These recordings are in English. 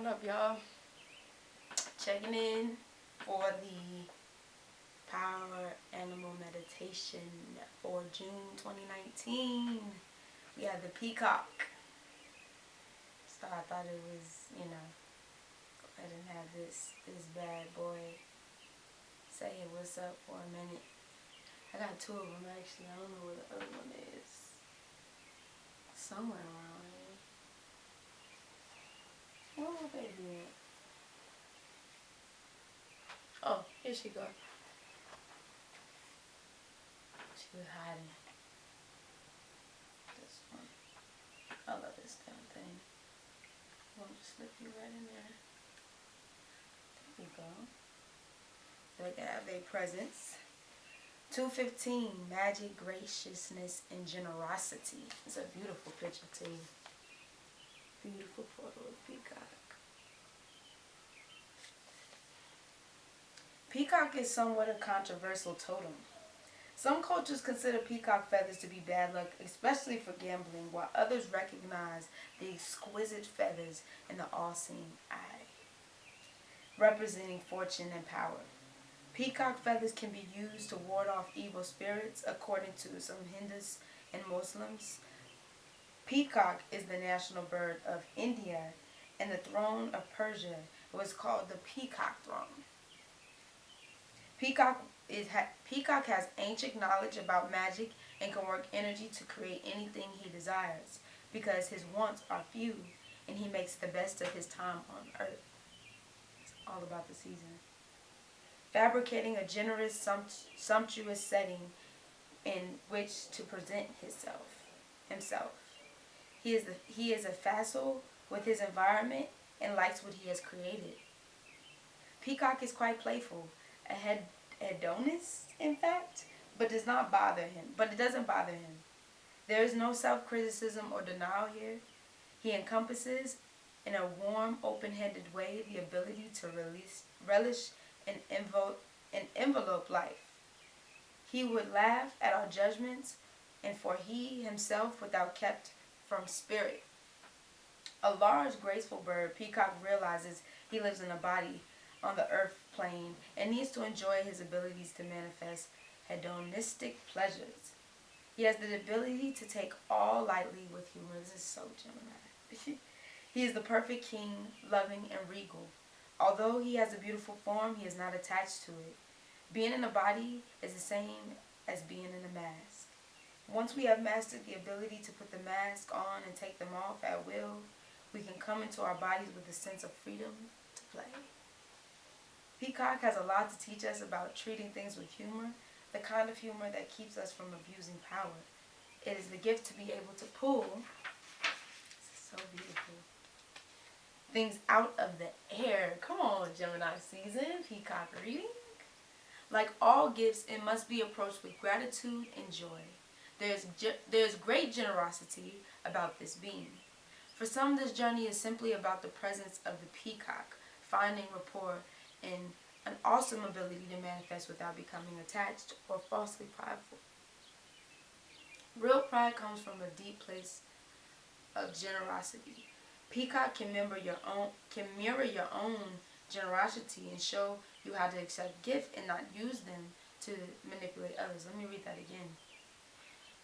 What up, y'all? Checking in for the Power Animal Meditation for June 2019. We had the Peacock. So I thought it was, go ahead and have this bad boy say what's up for a minute. I got two of them actually. I don't know where the other one is. Somewhere around here. Where will baby at? Oh, here she go. She was hiding. This one. I love this damn thing. I'm gonna just slip you right in there. There we go. They have their presents. 215, magic, graciousness, and generosity. It's a beautiful picture too. Beautiful photo of Peacock. Peacock is somewhat a controversial totem. Some cultures consider peacock feathers to be bad luck, especially for gambling, while others recognize the exquisite feathers in the all-seeing eye, representing fortune and power. Peacock feathers can be used to ward off evil spirits, according to some Hindus and Muslims. Peacock is the national bird of India, and the throne of Persia was called the Peacock throne. Peacock has ancient knowledge about magic and can work energy to create anything he desires, because his wants are few, and he makes the best of his time on earth. It's all about the season. Fabricating a generous, sumptuous setting in which to present himself. He is a facile with his environment and likes what he has created. Peacock is quite playful, a hedonist, in fact, but it doesn't bother him. There is no self-criticism or denial here. He encompasses, in a warm, open-handed way, the ability to relish and envelope life. He would laugh at our judgments, and for he himself without kept from spirit. A large, graceful bird, Peacock realizes he lives in a body on the earth plane and needs to enjoy his abilities to manifest hedonistic pleasures. He has the ability to take all lightly with humor. This is so Gemini. He is the perfect king, loving and regal. Although he has a beautiful form, he is not attached to it. Being in a body is the same as being in a mask. Once we have mastered the ability to put the mask on and take them off at will, we can come into our bodies with a sense of freedom to play. Peacock has a lot to teach us about treating things with humor, the kind of humor that keeps us from abusing power. It is the gift to be able to pull, this is so beautiful, things out of the air. Come on, Gemini season, Peacock reading. Like all gifts, it must be approached with gratitude and joy. There's great generosity about this being. For some, this journey is simply about the presence of the peacock, finding rapport, and an awesome ability to manifest without becoming attached or falsely prideful. Real pride comes from a deep place of generosity. Peacock can mirror your own generosity and show you how to accept gifts and not use them to manipulate others. Let me read that again.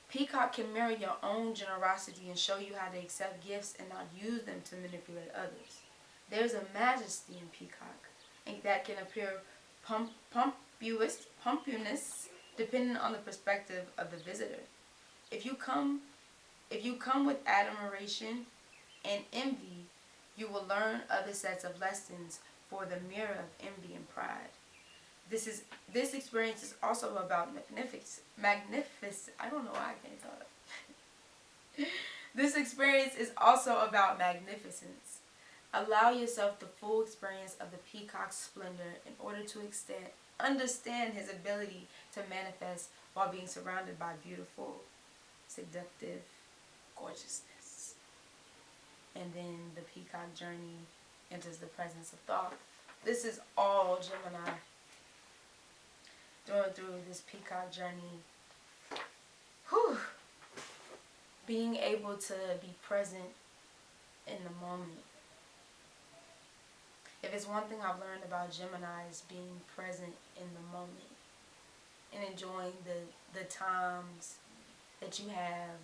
Peacock can mirror your own generosity and show you how to accept gifts and not use them to manipulate others. There's a majesty in Peacock, and that can appear pompous depending on the perspective of the visitor. If you come with admiration and envy, you will learn other sets of lessons for the mirror of envy and pride. This experience is also about magnificence. I don't know why I can't talk. This experience is also about magnificence. Allow yourself the full experience of the peacock's splendor in order to understand his ability to manifest while being surrounded by beautiful, seductive gorgeousness. And then the peacock journey enters the presence of thought. This is all Gemini. Going through this peacock journey. Being able to be present in the moment. if it's one thing I've learned about Gemini, is being present in the moment and enjoying the times that you have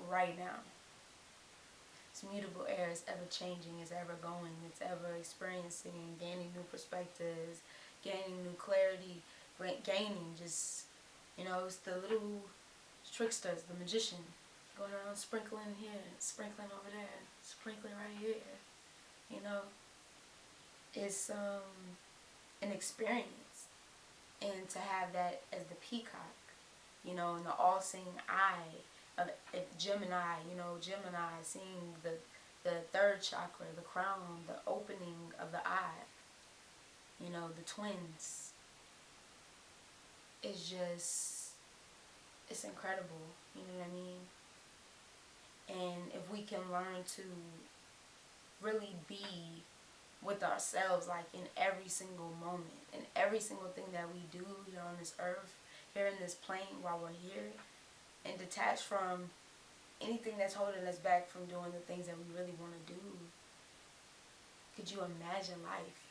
right now. It's mutable air, it's ever changing, it's ever going, it's ever experiencing, gaining new perspectives, gaining new clarity, gaining just, it's the little tricksters, the magician, going around sprinkling here, sprinkling over there, sprinkling right here, It's an experience. And to have that as the peacock, and the all-seeing eye of Gemini, Gemini seeing the third chakra, the crown, the opening of the eye, the twins. It's just, it's incredible, you know what I mean? And if we can learn to really be with ourselves, like in every single moment, in every single thing that we do here on this earth, here in this plane while we're here, and detach from anything that's holding us back from doing the things that we really want to do. Could you imagine life?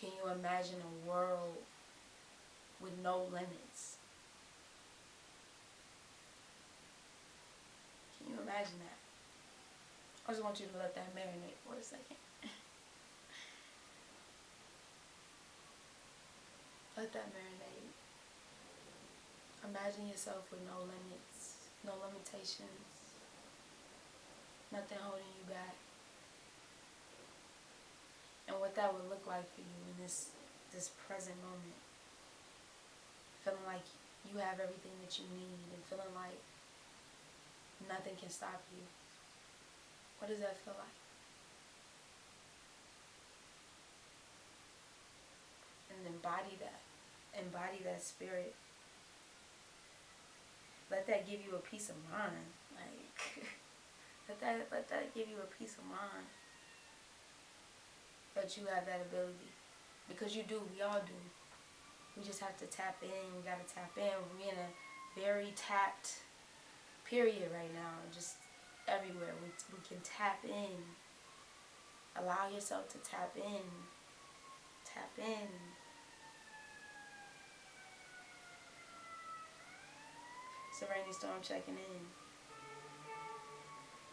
Can you imagine a world with no limits? Can you imagine that? I just want you to let that marinate for a second. Let that marinate. Imagine yourself with no limits, no limitations, nothing holding you back. And what that would look like for you in this present moment. Feeling like you have everything that you need and feeling like nothing can stop you. What does that feel like? And embody that. Embody that spirit. Let that give you a peace of mind. Like, let that give you a peace of mind. That you have that ability. Because you do, we all do. We just have to tap in. We gotta tap in. We're in a very tapped period right now. Just everywhere. We can tap in. Allow yourself to tap in. Tap in. It's a Rainy Storm checking in.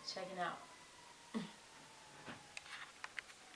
Checking out.